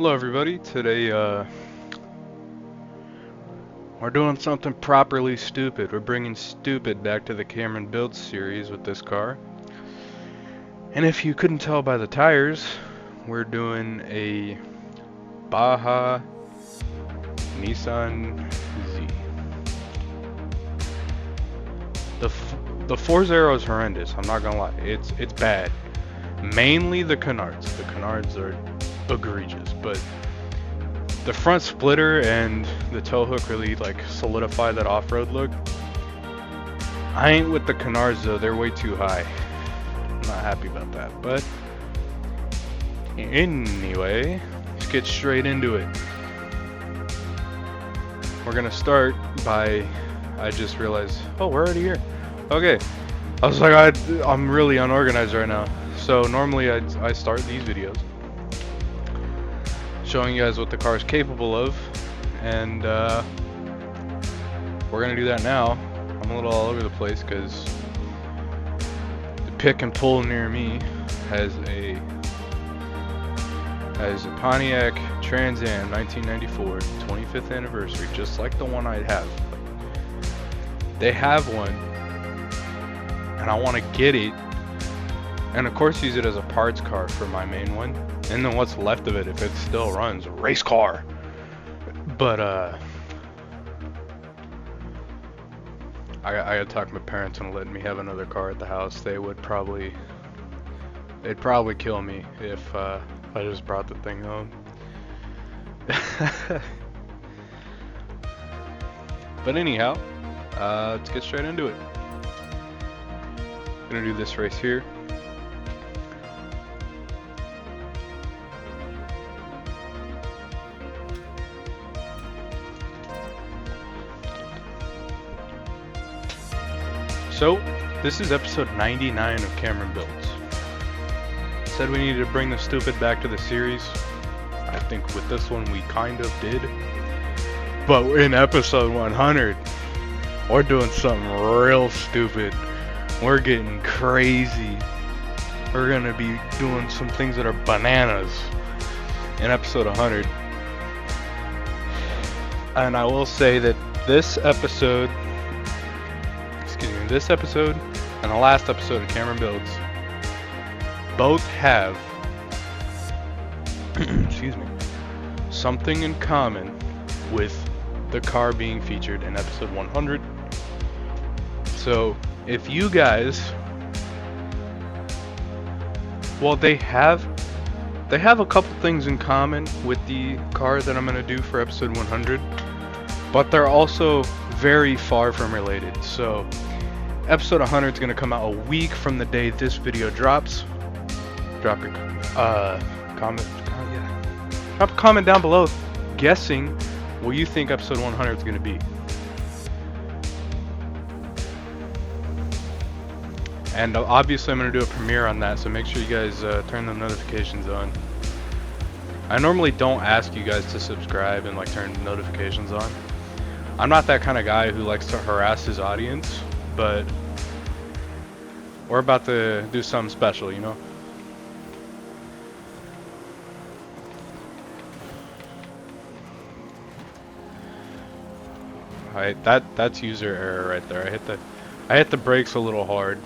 Hello everybody, today we're doing something properly stupid. We're bringing stupid back to the Cameron Builds series with this car. And if you couldn't tell by the tires, we're doing a Baja Nissan Z. The 4.0 is horrendous, I'm not gonna lie, it's bad. Mainly the canards. The canards are egregious, but the front splitter and the tow hook really like solidify that off-road look. I ain't with the canards though, they're way too high. I'm not happy about that, but anyway, let's get straight into it. We're gonna start by, I just realized, oh, we're already here. Okay, I was like, I'm really unorganized right now. So normally I start these videos showing you guys what the car is capable of, and we're gonna do that now. I'm a little all over the place because the pick and pull near me has a Pontiac Trans Am 1994 25th anniversary, just like the one I have. They have one, and I want to get it, and of course use it as a parts car for my main one. And then what's left of it, if it still runs, race car. But I gotta talk to my parents into letting me have another car at the house. They'd probably kill me if I just brought the thing home. But anyhow, let's get straight into it. Gonna do this race here. So, this is episode 99 of Cameron Builds. Said we needed to bring the stupid back to the series. I think with this one we kind of did. But in episode 100, we're doing something real stupid. We're getting crazy. We're gonna be doing some things that are bananas in episode 100. And I will say that this episode and the last episode of Cameron Builds both have excuse me, something in common with the car being featured in episode 100. So if you guys, well, they have a couple things in common with the car that I'm going to do for episode 100, but they're also very far from related. So episode 100 is going to come out a week from the day this video drops. Drop a comment. Drop a comment down below guessing what you think episode 100 is going to be. And obviously I'm going to do a premiere on that, so make sure you guys turn the notifications on. I normally don't ask you guys to subscribe and like turn notifications on. I'm not that kind of guy who likes to harass his audience, but we're about to do something special, you know? Alright, that's user error right there. I hit the brakes a little hard.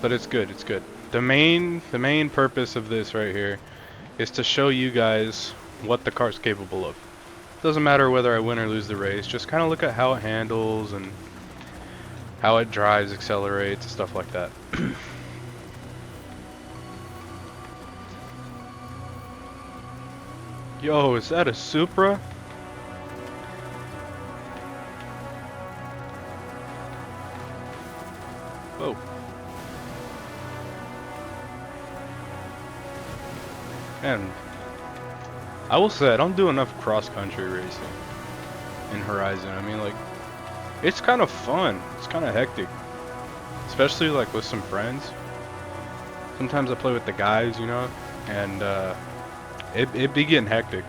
But it's good, it's good. The main purpose of this right here is to show you guys what the car's capable of. Doesn't matter whether I win or lose the race, just kind of look at how it handles and how it drives, accelerates, stuff like that. Yo, is that a Supra? Whoa. And I will say I don't do enough cross-country racing in Horizon. I mean, like, it's kind of fun. It's kind of hectic, especially like with some friends. Sometimes I play with the guys, you know, and it be getting hectic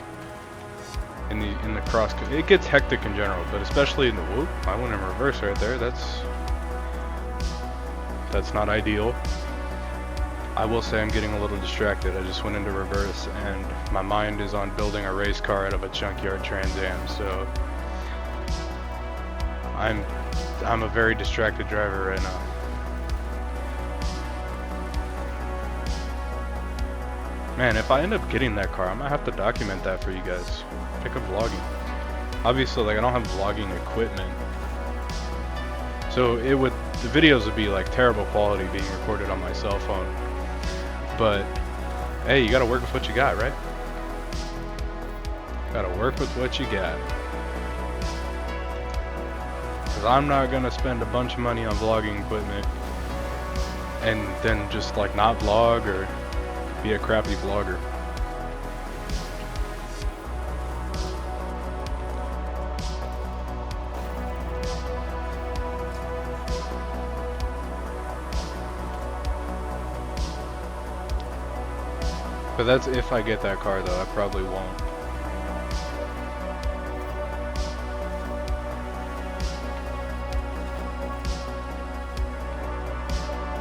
in the cross. It gets hectic in general, but especially in the whoop. I went in reverse right there. That's not ideal. I will say I'm getting a little distracted. I just went into reverse and my mind is on building a race car out of a junkyard Trans Am, so I'm a very distracted driver right now. Man, if I end up getting that car, I might have to document that for you guys. Pick up vlogging. Obviously, like, I don't have vlogging equipment, so the videos would be like terrible quality being recorded on my cell phone. But hey, you gotta work with what you got, right? Gotta work with what you got. Cause I'm not gonna spend a bunch of money on vlogging equipment and then just like not vlog or be a crappy vlogger. But that's if I get that car though, I probably won't.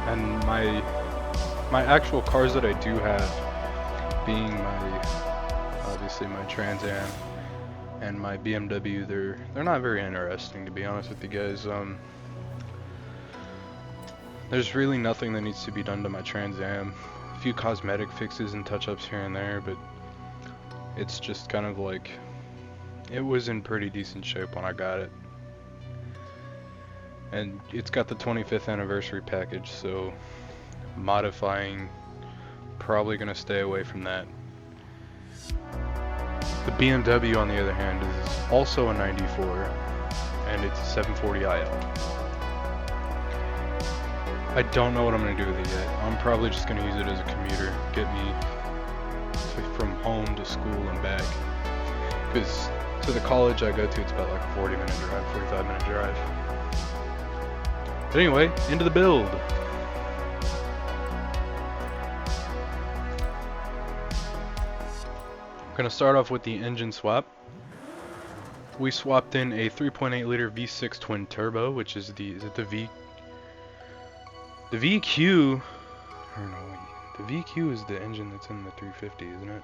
And my actual cars that I do have, being obviously my Trans Am and my BMW, they're not very interesting, to be honest with you guys. There's really nothing that needs to be done to my Trans Am. A few cosmetic fixes and touch-ups here and there, but it's just kind of like, it was in pretty decent shape when I got it. And it's got the 25th anniversary package, so modifying, probably gonna stay away from that. The BMW, on the other hand, is also a 94, and it's a 740iL. I don't know what I'm gonna do with it yet. I'm probably just gonna use it as a commuter, get me from home to school and back. Because to the college I go to, it's about like a 40-minute drive, 45-minute drive. But anyway, into the build. I'm gonna start off with the engine swap. We swapped in a 3.8 liter V6 twin turbo, which is the VQ. I don't know. The VQ is the engine that's in the 350, isn't it?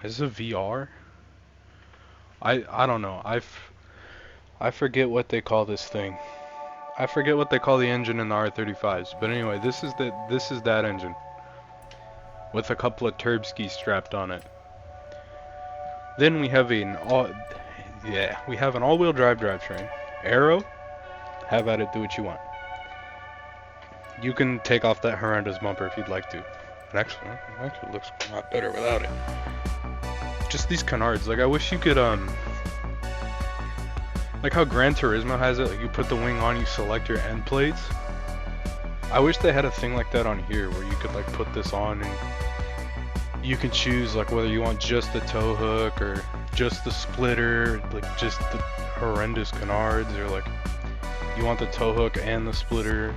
Is this a VR? I don't know. I forget what they call this thing. I forget what they call the engine in the R35s. But anyway, this is that engine with a couple of turb skis strapped on it. Then we have an all-wheel drive drivetrain. Aero, have at it, do what you want. You can take off that horrendous bumper if you'd like to. It actually looks a lot better without it. Just these canards, like I wish you could like how Gran Turismo has it, like you put the wing on, you select your end plates. I wish they had a thing like that on here where you could like put this on and you can choose like whether you want just the tow hook or just the splitter, like just the horrendous canards, or like you want the tow hook and the splitter.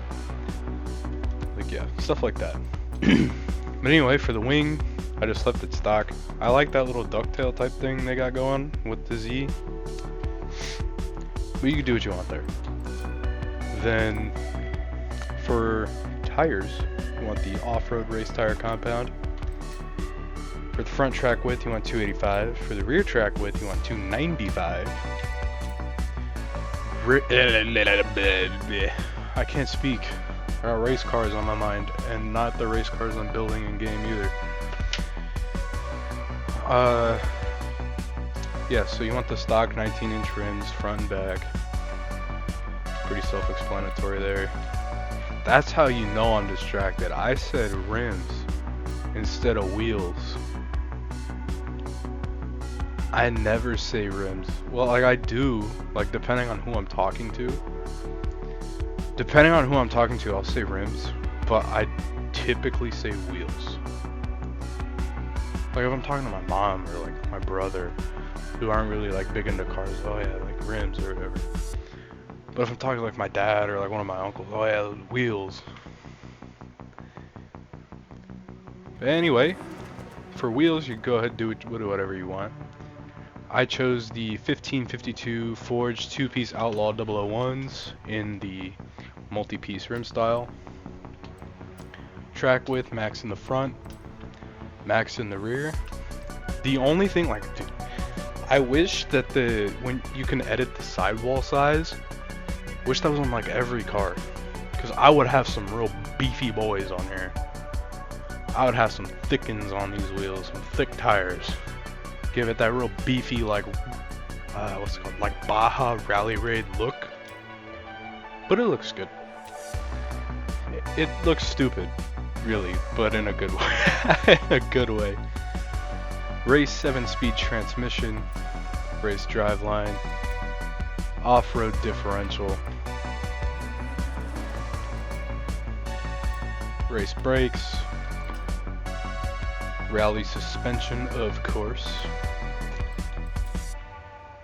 Like yeah, stuff like that. But anyway, for the wing, I just left it stock. I like that little ducktail type thing they got going with the Z. But you can do what you want there. Then for tires, you want the off-road race tire compound. For the front track width, you want 285. For the rear track width, you want 295. I can't speak. There are race cars on my mind, and not the race cars I'm building in game either. Yeah, so you want the stock 19-inch rims, front and back. Pretty self-explanatory there. That's how you know I'm distracted. I said rims instead of wheels. I never say rims. Well, like I do, like depending on who I'm talking to. Depending on who I'm talking to, I'll say rims, but I typically say wheels. Like if I'm talking to my mom or like my brother, who aren't really like big into cars, oh yeah, like rims or whatever. But if I'm talking to like my dad or like one of my uncles, oh yeah, wheels. But anyway, for wheels, you go ahead and do whatever you want. I chose the 1552 forged two-piece Outlaw 001s in the multi-piece rim style. track width, max in the front, max in the rear. The only thing, like, dude, I wish that when you can edit the sidewall size, wish that was on like every car, because I would have some real beefy boys on here. I would have some thickens on these wheels, some thick tires. Give it that real beefy, like, what's it called, like Baja Rally Raid look. But it looks good. It looks stupid, really, but in a good way. In a good way. Race 7-speed transmission, race driveline, off-road differential, race brakes, rally suspension, of course,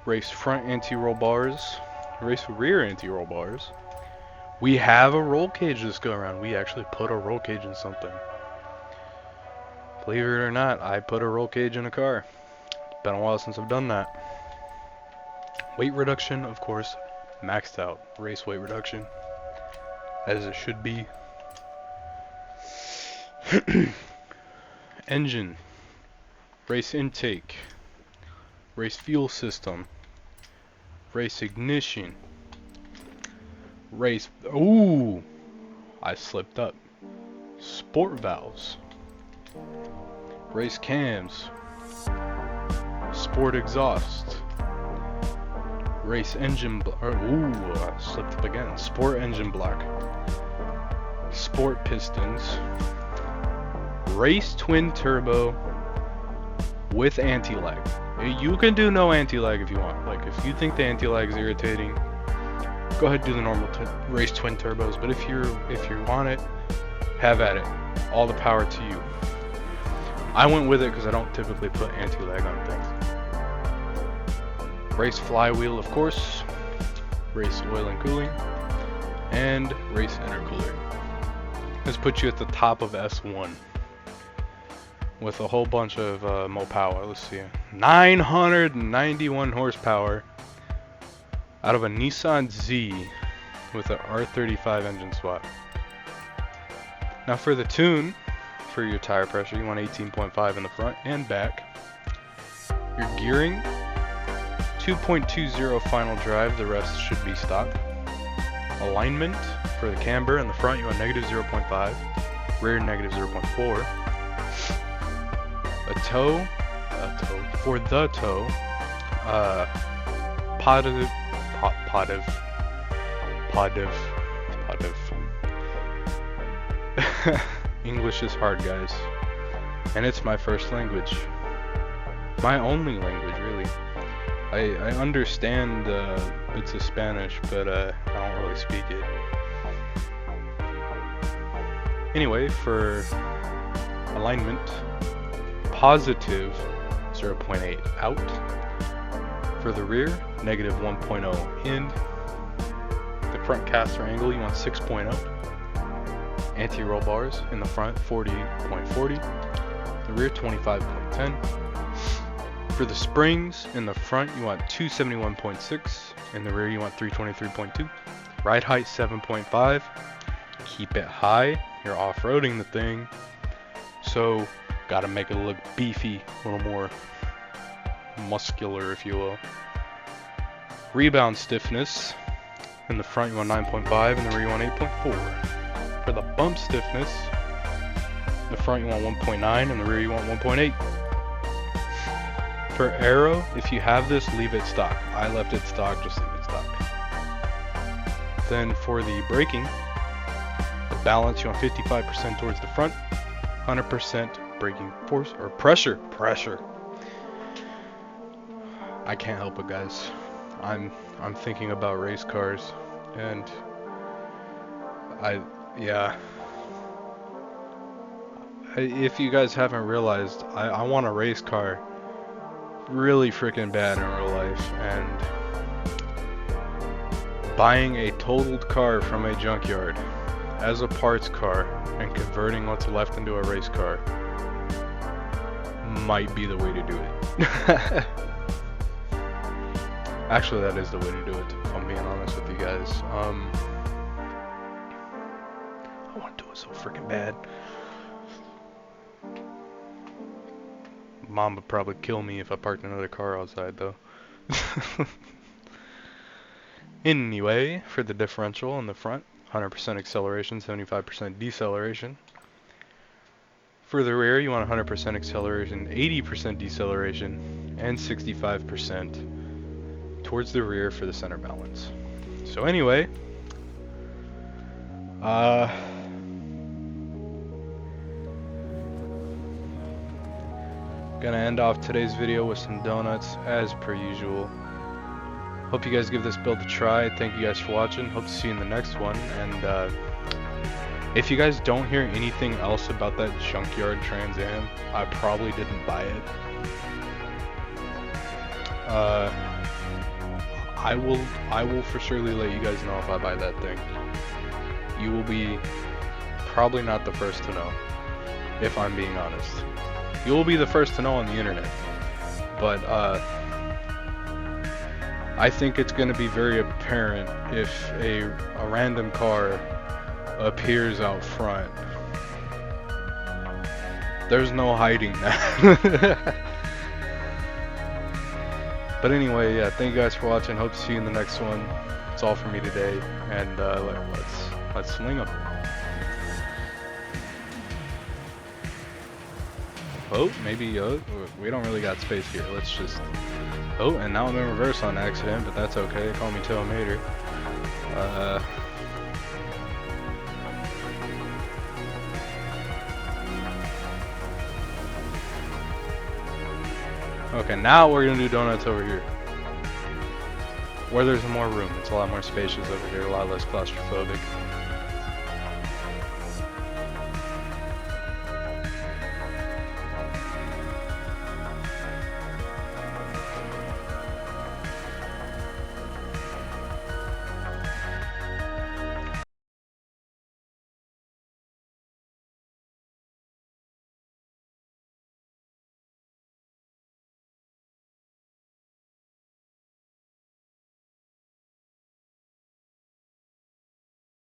race front anti-roll bars, race rear anti-roll bars. We have a roll cage this go around. We actually put a roll cage in something. Believe it or not, I put a roll cage in a car. It's been a while since I've done that. Weight reduction, of course, maxed out. Race weight reduction, as it should be. Engine, race intake, race fuel system, race ignition, race, ooh, I slipped up, sport valves, race cams, sport exhaust, race engine, ooh, I slipped up again, sport engine block, sport pistons, race twin turbo with anti-lag. You can do no anti-lag if you want. Like, if you think the anti-lag is irritating, go ahead and do the normal race twin turbos. But if you want it, have at it. All the power to you. I went with it because I don't typically put anti-lag on things. Race flywheel, of course. Race oil and cooling, and race intercooler. This puts you at the top of S1. With a whole bunch of more power. Let's see, 991 horsepower out of a Nissan Z with an R35 engine swap. Now for the tune, for your tire pressure, you want 18.5 in the front and back. Your gearing, 2.20 final drive, the rest should be stock. Alignment, for the camber in the front, you want negative 0.5, rear negative 0.4. For the toe, positive, English is hard, guys, and it's my first language, my only language, really. I understand bits of Spanish, but I don't really speak it. Anyway, for alignment, positive 0.8 out. For the rear, negative 1.0 in. The front caster angle, you want 6.0. Anti-roll bars in the front, 40.40. The rear, 25.10. For the springs in the front, you want 271.6. In the rear, you want 323.2. Ride height, 7.5. Keep it high. You're off-roading the thing, so gotta make it look beefy, a little more muscular, if you will. Rebound stiffness, in the front you want 9.5, in the rear you want 8.4. For the bump stiffness, in the front you want 1.9, in the rear you want 1.8. For aero, if you have this, leave it stock. I left it stock, just leave it stock. Then for the braking, the balance, you want 55% towards the front, 100% braking force or pressure. I can't help it, guys. I'm thinking about race cars, and if you guys haven't realized, I want a race car really freaking bad in real life, and buying a totaled car from a junkyard as a parts car and converting what's left into a race car might be the way to do it. Actually, that is the way to do it, if I'm being honest with you guys. I want to do it so freaking bad. Mom would probably kill me if I parked another car outside though. Anyway, for the differential in the front, 100% acceleration, 75% deceleration. For the rear, you want 100% acceleration, 80% deceleration, and 65% towards the rear for the center balance. So anyway, gonna end off today's video with some donuts as per usual. Hope you guys give this build a try. Thank you guys for watching. Hope to see you in the next one. And if you guys don't hear anything else about that junkyard Trans Am, I probably didn't buy it. I will for surely let you guys know if I buy that thing. You will be probably not the first to know, if I'm being honest. You will be the first to know on the internet. But I think it's going to be very apparent if a random car appears out front. There's no hiding that. But anyway, yeah, thank you guys for watching. Hope to see you in the next one. That's all for me today, and let's sling them. Oh, maybe we don't really got space here. Let's just. Oh, and now I'm in reverse on accident, but that's okay. Call me Tail Mater. Okay, now we're gonna do donuts over here. Where there's more room. It's a lot more spacious over here, a lot less claustrophobic.